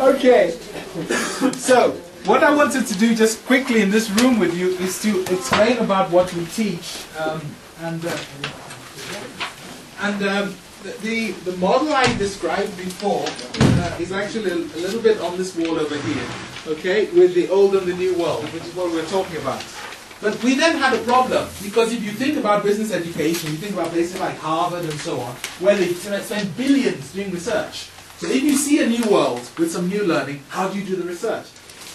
Okay. So, what I wanted to do just quickly in this room with you is to explain about what we teach. The model I described before is actually a little bit on this wall over here, okay, with the old and the new world, which is what we're talking about. But we then had a problem, because if you think about business education, you think about places like Harvard and so on, where they spend billions doing research. So if you see a new world with some new learning, how do you do the research?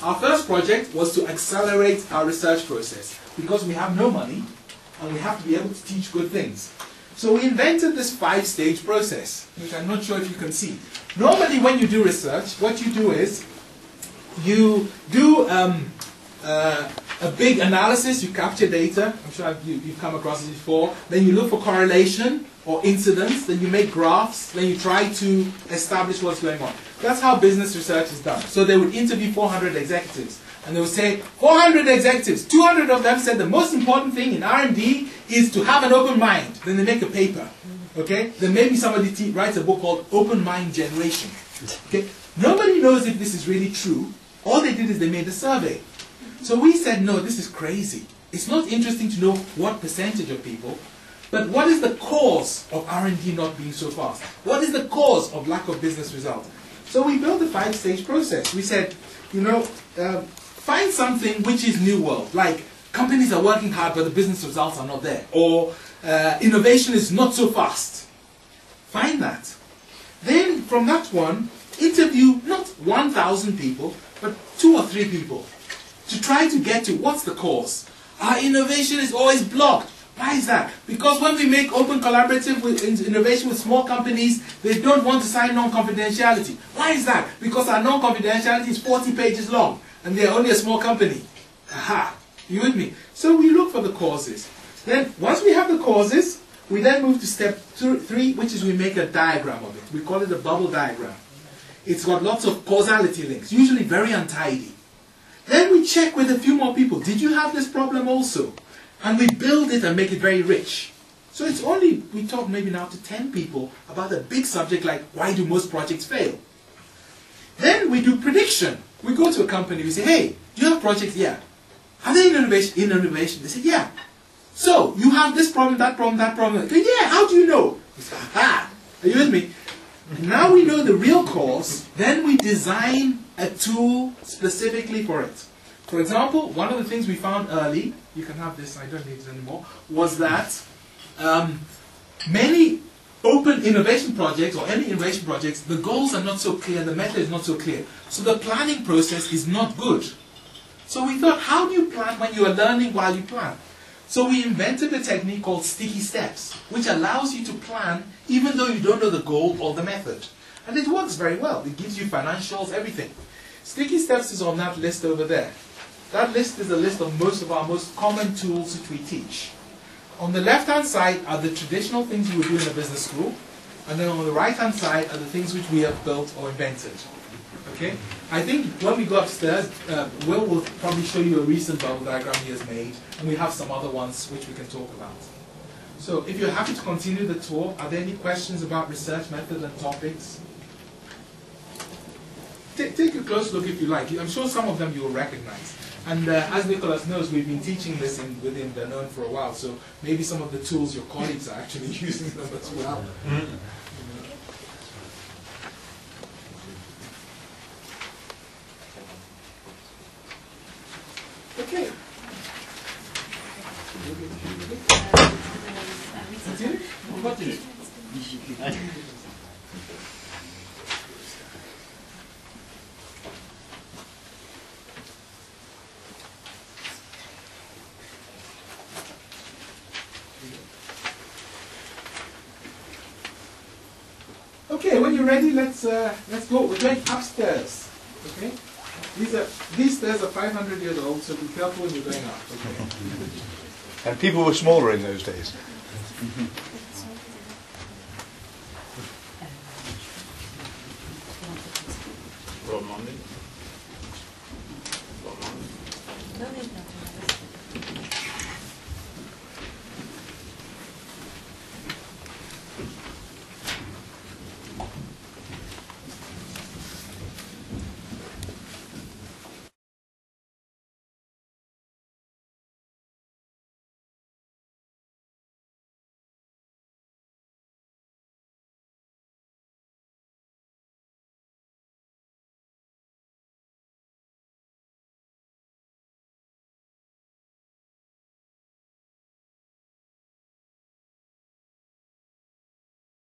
Our first project was to accelerate our research process, because we have no money, and we have to be able to teach good things. So we invented this 5-stage process, which I'm not sure if you can see. Normally when you do research, what you do is, you do a big analysis, you capture data, I'm sure you've come across it before, then you look for correlation or incidence, then you make graphs, then you try to establish what's going on. That's how business research is done. So they would interview 400 executives, and they would say, 400 executives, 200 of them said the most important thing in R&D is to have an open mind. Then they make a paper, okay? Then maybe somebody writes a book called Open Mind Generation, okay? Nobody knows if this is really true. All they did is they made a survey. So we said, no, this is crazy. It's not interesting to know what percentage of people, but what is the cause of R&D not being so fast? What is the cause of lack of business results? So we built a 5-stage process. We said, you know, find something which is new world, like companies are working hard but the business results are not there, or innovation is not so fast. Find that. Then from that one, interview not 1,000 people, but 2 or 3 people, to try to get to what's the cause. Our innovation is always blocked. Why is that? Because when we make open collaborative innovation with small companies, they don't want to sign non-confidentiality. Why is that? Because our non-confidentiality is 40 pages long, and they're only a small company. Aha! You with me? So we look for the causes. Then, once we have the causes, we then move to step 3, which is we make a diagram of it. We call it a bubble diagram. It's got lots of causality links, usually very untidy. Then we check with a few more people. Did you have this problem also? And we build it and make it very rich. So it's only, we talk maybe now to 10 people about a big subject like why do most projects fail? Then we do prediction. We go to a company, we say, hey, do you have projects? Yeah. Are they in innovation? They say, yeah. So, you have this problem, that problem, that problem. Say, yeah, how do you know? We say, aha, are you with me? Now we know the real cause, then we design a tool specifically for it. For example, one of the things we found early, you can have this, I don't need it anymore, was that many open innovation projects or any innovation projects, the goals are not so clear, the method is not so clear. So the planning process is not good. So we thought, how do you plan when you are learning while you plan? So we invented a technique called sticky steps, which allows you to plan even though you don't know the goal or the method. And it works very well. It gives you financials, everything. Sticky steps is on that list over there. That list is a list of most of our most common tools which we teach. On the left-hand side are the traditional things you would do in a business school, and then on the right-hand side are the things which we have built or invented. Okay? I think when we go upstairs, Will will probably show you a recent bubble diagram he has made, and we have some other ones which we can talk about. So if you're happy to continue the tour, are there any questions about research method and topics? Take a close look if you like. I'm sure some of them you will recognize. And as Nicholas knows, we've been teaching this within Danone for a while, so maybe some of the tools your colleagues are actually using them as well. Okay. Continue. Okay, when you're ready, let's go. We're going upstairs. Okay, these stairs are 500 years old, so be careful when you're going up. Okay. And people were smaller in those days.